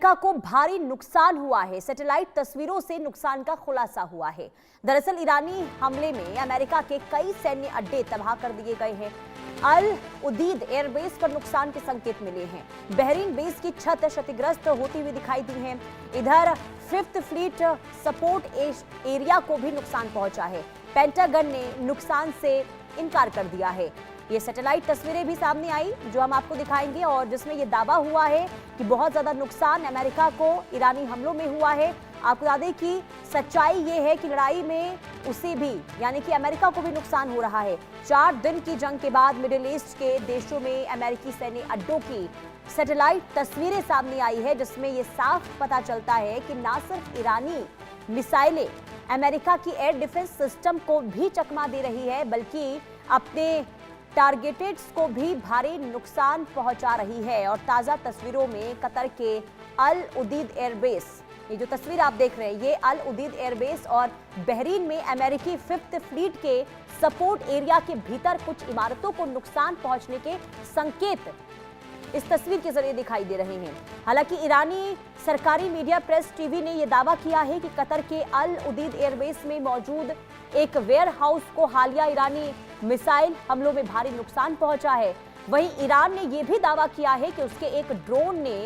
America को भारी नुकसान हुआ है। सैटेलाइट तस्वीरों से नुकसान का खुलासा हुआ है। दरअसल ईरानी हमले में अमेरिका के कई सैन्य अड्डे तबाह कर दिए गए हैं। अल उदीद एयरबेस पर नुकसान के संकेत मिले हैं। बहरीन बेस की छत क्षतिग्रस्त होती हुई दिखाई दी है। इधर 5th फ्लीट सपोर्ट एरिया को भी नुकसान पहुंचा है। पेंटागन ने नुकसान से इनकार कर दिया है। ये सैटेलाइट तस्वीरें भी सामने आई जो हम आपको दिखाएंगे और जिसमें ये दावा हुआ है कि बहुत ज्यादा नुकसान अमेरिका को ईरानी हमलों में हुआ है। आपको बता दें कि सच्चाई ये है कि लड़ाई में उसे भी यानी कि अमेरिका को भी नुकसान हो रहा है। 4 दिन की जंग के बाद मिडिल ईस्ट के देशों में अमेरिकी सैन्य अड्डों की सैटेलाइट तस्वीरें सामने आई है जिसमें यह साफ पता चलता है कि ना सिर्फ ईरानी मिसाइलें अमेरिका की एयर डिफेंस सिस्टम को भी चकमा दे रही है बल्कि अपने टारगेटेड्स को भी भारी नुकसान पहुंचा रही है। और ताजा तस्वीरों में कतर के अल उदीद एयरबेस, ये जो तस्वीर आप देख रहे हैं ये अल उदीद एयरबेस और बहरीन में अमेरिकी 5th फ्लीट के सपोर्ट एरिया के भीतर कुछ इमारतों को नुकसान पहुंचने के संकेत इस तस्वीर के जरिए दिखाई दे रहे हैं। हालांकि ईरानी सरकारी मीडिया प्रेस टीवी ने यह दावा किया है कि कतर के अल उदीद एयरबेस में मौजूद एक वेयर हाउस को हालिया ईरानी मिसाइल हमलों में भारी नुकसान पहुंचा है। वहीं ईरान ने यह भी दावा किया है कि उसके एक ड्रोन ने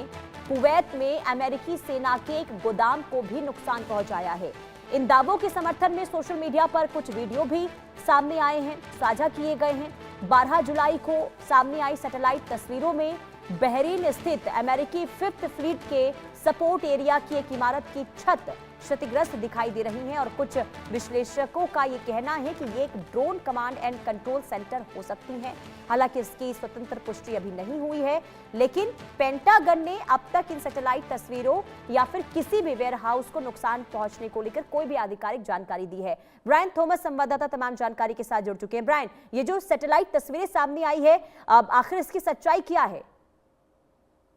कुवैत में अमेरिकी सेना के एक गोदाम को भी नुकसान पहुंचाया है। इन दावों के समर्थन में सोशल मीडिया पर कुछ वीडियो भी सामने आए हैं, साझा किए गए हैं। 12 जुलाई को सामने आई सैटेलाइट तस्वीरों में बहरीन स्थित अमेरिकी 5th फ्लीट के सपोर्ट एरिया की एक इमारत की छत क्षतिग्रस्त दिखाई दे रही है और कुछ विश्लेषकों का यह कहना है कि ये एक drone command and control centre हो सकती है। हालांकि इसकी स्वतंत्र पुष्टि अभी नहीं हुई है, लेकिन पेंटागन ने अब तक इन सैटेलाइट तस्वीरों या फिर किसी भी वेयर हाउस को नुकसान पहुंचने को लेकर कोई भी आधिकारिक जानकारी दी है। ब्रायन थॉमस संवाददाता तमाम जानकारी के साथ जुड़ चुके हैं। ब्रायन, ये जो सैटेलाइट तस्वीरें सामने आई है, अब आखिर इसकी सच्चाई क्या है?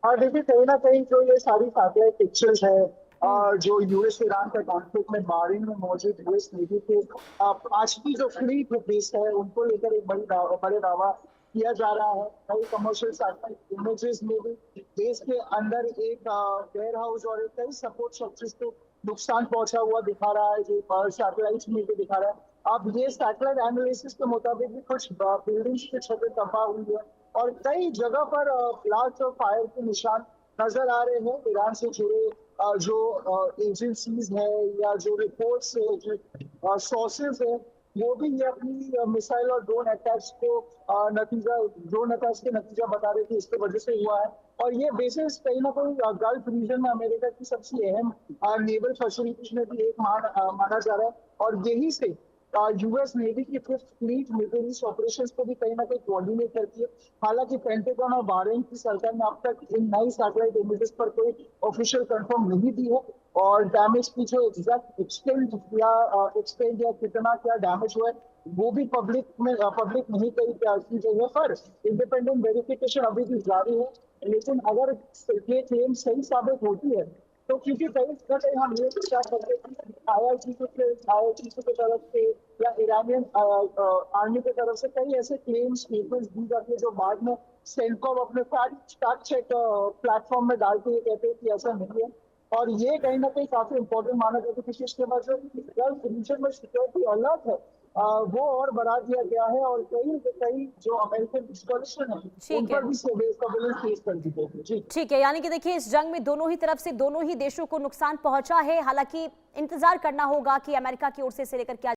और देखिए कहीं ना कहीं जो ये सारी सैटेलाइट पिक्चर्स है जो यूएस ईरान का कॉन्फ्लिक्ट में बहरीन में मौजूद यूएस नेवी के 5वीं जो फ्लीट बेस है उनको लेकर एक बड़े दावा किया जा रहा है। कई कमर्शियल सैटेलाइट इमेजेस में भी देश के अंदर एक वेयर हाउस और कई सपोर्ट स्ट्रक्चर्स को नुकसान पहुंचा हुआ दिखा रहा है जो सैटेलाइट में भी दिखा रहा है। अब ये सैटेलाइट एनालिसिस के मुताबिक भी कुछ बिल्डिंग्स की छतें तबाह हुई है और कई जगह पर ब्लास्ट और फायर के निशान नजर आ रहे हैं। ईरान से जुड़े जो एजेंसीज है या जो रिपोर्ट्स है जो सोर्सेज है वो भी ये अपनी मिसाइल और ड्रोन अटैक्स को ड्रोन अटैक्स के नतीजा बता रहे थे, इसकी वजह से हुआ है। और ये बेसिस कहीं ना कहीं गल्फ रीजन में अमेरिका की सबसे अहम नेवल फैसिलिटीज में भी एक माना जा रहा है और यही से यूएस नेवी की 5th fleet middle east operations को भी कहीं ना कहीं कोऑर्डिनेट करती है। हालांकि पेंटागन और बहरीन की सरकार ने अब तक इन नई सैटेलाइट इमेजेस पर कोई ऑफिशियल कंफर्म नहीं दी है और डैमेज की जो एग्जैक्ट एक्सटेंड या कितना क्या डैमेज हुआ है वो भी पब्लिक नहीं की गई है। पर इंडिपेंडेंट वेरिफिकेशन अभी भी जारी है। लेकिन अगर ये क्लेम सही साबित होती है तो क्योंकि कहीं हम ये विचार करते हैं IRGC की तरफ से या ईरानियन आर्मी की तरफ से कई ऐसे क्लेम स्टेटमेंट्स दी जाती है जो बाद में सेंटकॉम अपने फैक्ट चेक प्लेटफॉर्म में डालते हुए कहते हैं कि ऐसा नहीं है। और ये कहीं ना कहीं काफी इंपॉर्टेंट माना जाता है क्योंकि इसके बाद जो गल्फ रीजन में सिक्योरिटी अलर्ट है वो और बढ़ा दिया गया है और कई जो अमेरिकन इंस्टॉलेशन है उन पर भी सर्वेलेंस केस कर दी गई है। जी ठीक है, यानी कि देखिए इस जंग में दोनों ही तरफ से दोनों ही देशों को नुकसान पहुंचा है। हालांकि इंतजार करना होगा कि अमेरिका की ओर से लेकर क्या